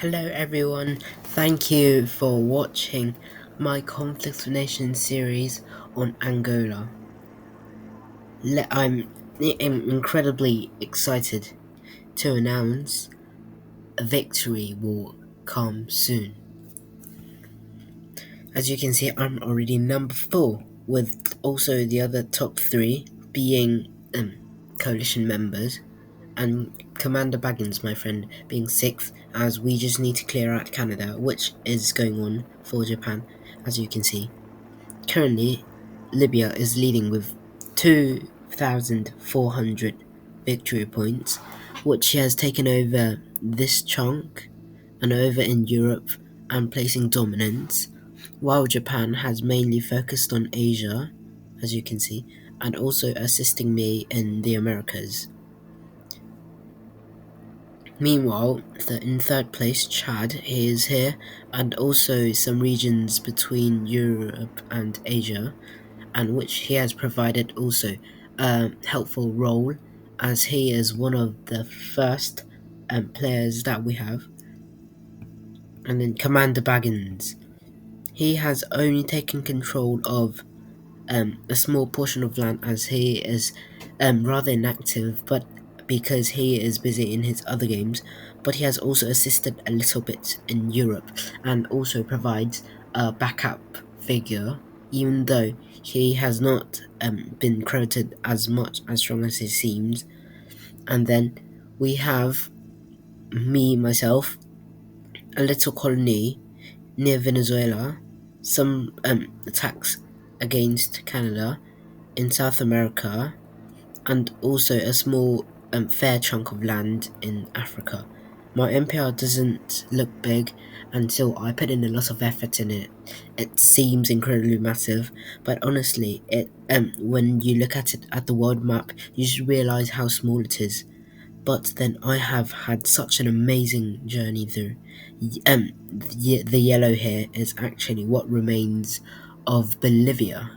Hello everyone, thank you for watching my Conflict of Nations series on Angola. I'm incredibly excited to announce a victory will come soon. As you can see, I'm already number 4, with also the other top 3 being coalition members, and Commander Baggins, my friend, being 6th, as we just need to clear out Canada, which is going on for Japan, as you can see. Currently, Libya is leading with 2,400 victory points, which has taken over this chunk and over in Europe and placing dominance, while Japan has mainly focused on Asia, as you can see, and also assisting me in the Americas. Meanwhile, in third place, Chad is here, and also some regions between Europe and Asia, and which he has provided also a helpful role, as he is one of the first players that we have. And then Commander Baggins, he has only taken control of a small portion of land, as he is rather inactive, but because he is busy in his other games, but he has also assisted a little bit in Europe and also provides a backup figure, even though he has not been credited as much as strong as he seems. And then we have myself, a little colony near Venezuela, some attacks against Canada in South America, and also a small fair chunk of land in Africa. My NPR doesn't look big until I put in a lot of effort in it. It seems incredibly massive, but honestly, it when you look at it at the world map, you just realize how small it is. But then I have had such an amazing journey through. The yellow here is actually what remains of Bolivia,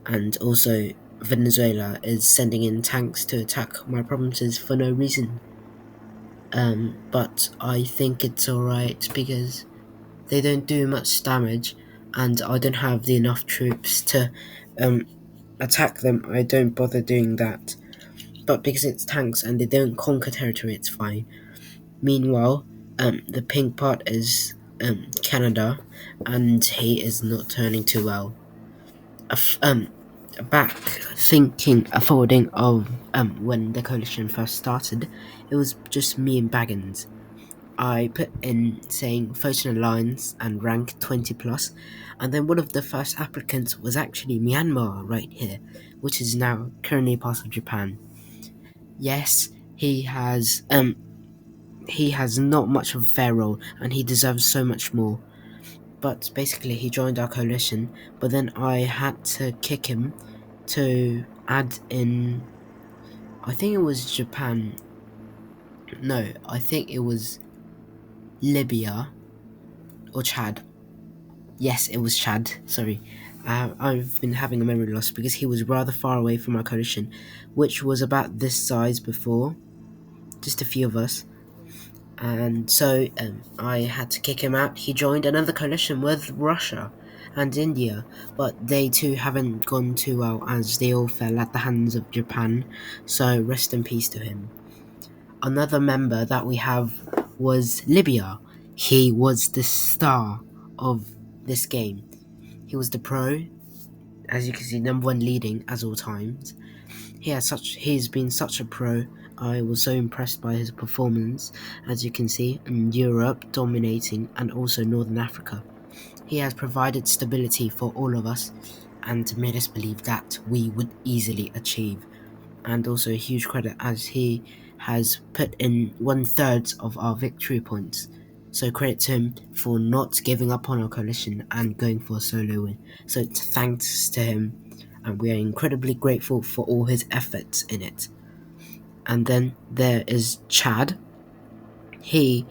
and also Venezuela is sending in tanks to attack my provinces for no reason. But I think it's alright because they don't do much damage, and I don't have enough troops to um, attack them. I don't bother doing that. But because it's tanks and they don't conquer territory, it's fine. Meanwhile, the pink part is Canada, and he is not turning too well. Back thinking forwarding of when the coalition first started, it was just me and Baggins. I put in saying Photon Alliance and rank 20 plus, and then one of the first applicants was actually Myanmar right here, which is now currently part of Japan. Yes, he has not much of a fair role, and he deserves so much more. But basically, he joined our coalition, but then I had to kick him to add in. I think it was Japan. No, I think it was Libya or Chad. Yes, it was Chad. Sorry. I've been having a memory loss because he was rather far away from our coalition, which was about this size before, just a few of us. And so I had to kick him out. He joined another coalition with Russia and India, but they too haven't gone too well, as they all fell at the hands of Japan, so rest in peace to him. Another member that we have was Libya. He was the star of this game. He was the pro, as you can see, number 1 leading as all times. He's been such a pro. I was so impressed by his performance, as you can see, in Europe dominating, and also Northern Africa. He has provided stability for all of us and made us believe that we would easily achieve. And also a huge credit, as he has put in 1/3 of our victory points. So credit to him for not giving up on our coalition and going for a solo win. So thanks to him, and we are incredibly grateful for all his efforts in it. And then there is Chad. He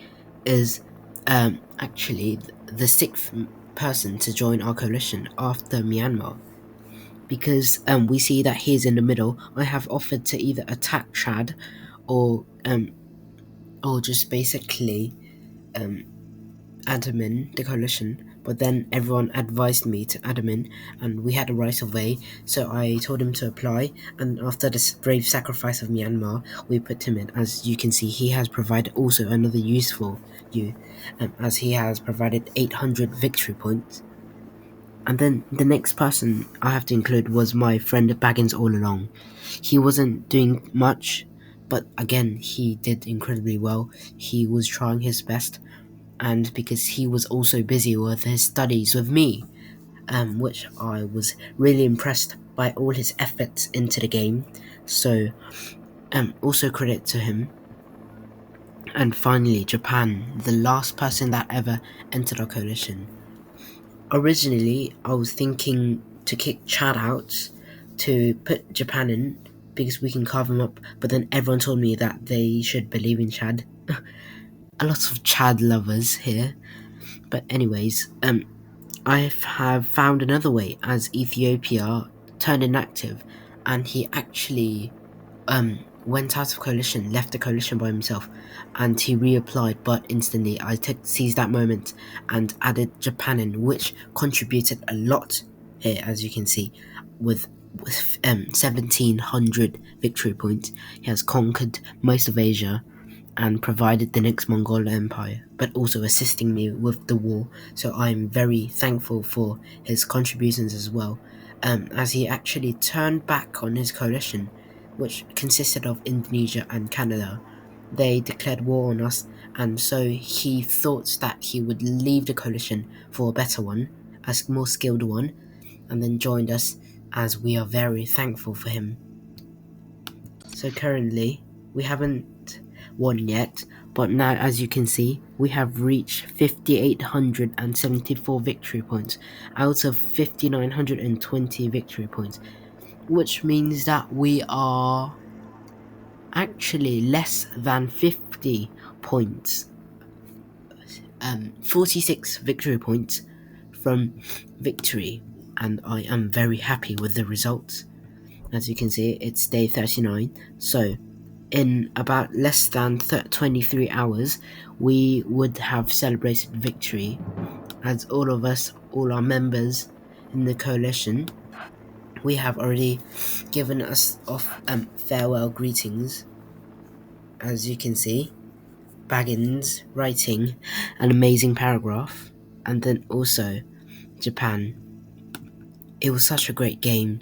is actually the 6th person to join our coalition after Myanmar, because we see that he's in the middle. I have offered to either attack Chad or just basically add him in the coalition, but then everyone advised me to add him in, and we had a right of way, so I told him to apply, and after the brave sacrifice of Myanmar, we put him in. As you can see, he has provided also another useful you, as he has provided 800 victory points. And then the next person I have to include was my friend Baggins all along. He wasn't doing much, but again, he did incredibly well. He was trying his best, and because he was also busy with his studies with me, which I was really impressed by all his efforts into the game. So, also credit to him. And finally, Japan, the last person that ever entered our coalition. Originally, I was thinking to kick Chad out to put Japan in because we can carve him up, but then everyone told me that they should believe in Chad. A lot of Chad lovers here. But anyways, I have found another way as Ethiopia turned inactive, and he actually went out of coalition, left the coalition by himself, and he reapplied. But instantly, I seized that moment and added Japan in, which contributed a lot here, as you can see, with 1700 victory points. He has conquered most of Asia and provided the next Mongol Empire, but also assisting me with the war. So I'm very thankful for his contributions as well, as he actually turned back on his coalition, which consisted of Indonesia and Canada. They declared war on us, and so he thought that he would leave the coalition for a better one, a more skilled one, and then joined us, as we are very thankful for him. So currently, we haven't won yet, but now, as you can see, we have reached 5,874 victory points out of 5,920 victory points, which means that we are actually less than 50 points, 46 victory points from victory, and I am very happy with the results. As you can see, it's day 39, so in about less than 23 hours, we would have celebrated victory, as all of us, all our members in the coalition, we have already given us off farewell greetings. As you can see, Baggins writing an amazing paragraph, and then also Japan. It was such a great game.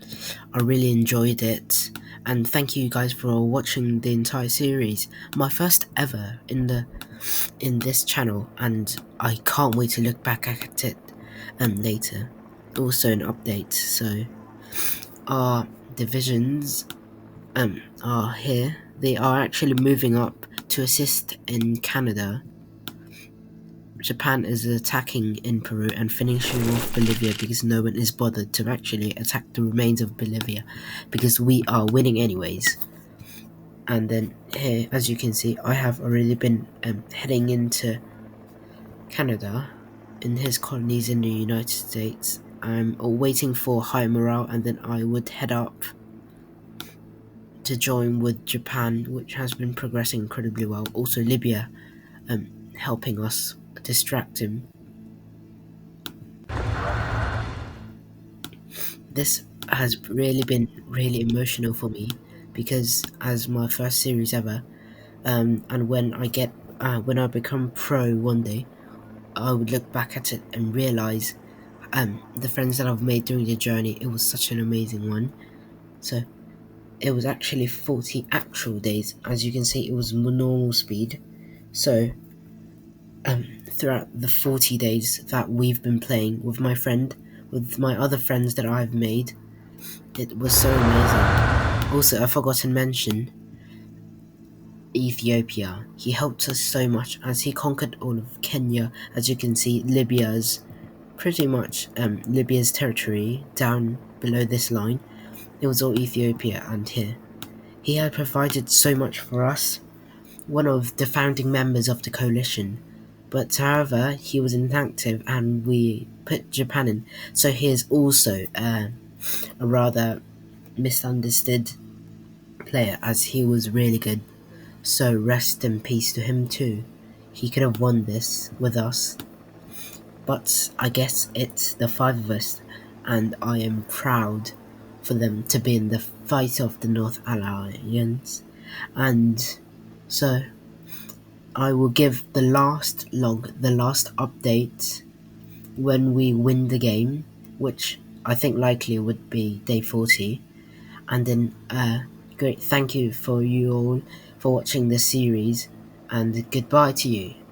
I really enjoyed it, and thank you guys for watching the entire series. My first ever in this channel, and I can't wait to look back at it later. Also an update. So our divisions are here. They are actually moving up to assist in Canada. Japan is attacking in Peru and finishing off Bolivia because no one is bothered to actually attack the remains of Bolivia because we are winning anyways. And then here, as you can see, I have already been heading into Canada in his colonies in the United States. I'm waiting for high morale, and then I would head up to join with Japan, which has been progressing incredibly well. Also Libya helping us distract him. This has really been really emotional for me because as my first series ever, and when I become pro one day, I would look back at it and realize the friends that I've made during the journey, it was such an amazing one. So it was actually 40 actual days. As you can see, it was normal speed. So throughout the 40 days that we've been playing with my friend, with my other friends that I've made, it was so amazing. Also, I forgot to mention Ethiopia. He helped us so much as he conquered all of Kenya. As you can see, Libya's pretty much Libya's territory down below this line. It was all Ethiopia, and here he had provided so much for us, one of the founding members of the coalition. But however, he was inactive and we put Japan in, so he is also a rather misunderstood player as he was really good. So rest in peace to him too. He could have won this with us. but I guess it's the five of us, and I am proud for them to be in the fight of the North Alliance. And so I will give the last log, the last update when we win the game, which I think likely would be day 40. And then, great, thank you for you all for watching this series, and goodbye to you.